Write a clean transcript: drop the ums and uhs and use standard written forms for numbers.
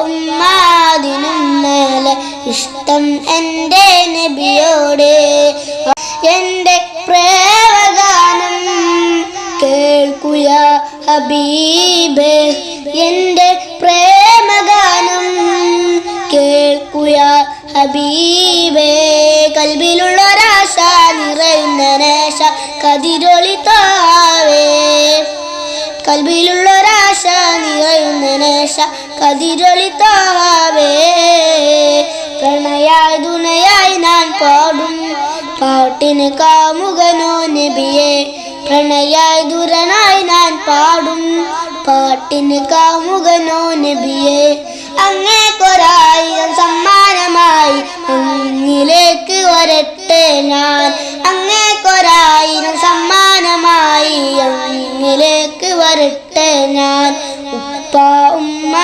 ഉമ്മ അതിനും മേലെ ഇഷ്ടം എൻ്റെ നബിയോട്. എൻ്റെ പ്രേമഗാനം കേൾക്കുക ഹബീബേ, എൻ്റെ പ്രേമഗാനം കേൾക്കുക ഹബീബേ. കൽബിലുള്ളൊരാശ നിറയുന്ന നേശ കതിരൊളി താവേ, കൽബിലുള്ളൊരാശ നിറയുന്ന നേശ കതിരൊളി താവേ. പ്രണയായി ദുനയായി ഞാൻ പാടും പാട്ടിന് കാമുകനോ നബിയെ, പ്രണയായി ദുരനായി ഞാൻ പാടും പാട്ടിന് കാമുകനോ നബിയെ. അങ്ങേക്കൊരായിരം സമ്മാനമായി അങ്ങിലേക്ക് വരട്ടെ ഞാൻ, അങ്ങേക്കൊരായിരം സമ്മാനമായി അങ്ങിലേക്ക് വരട്ടെ ഞാൻ. ഉപ്പ ഉമ്മ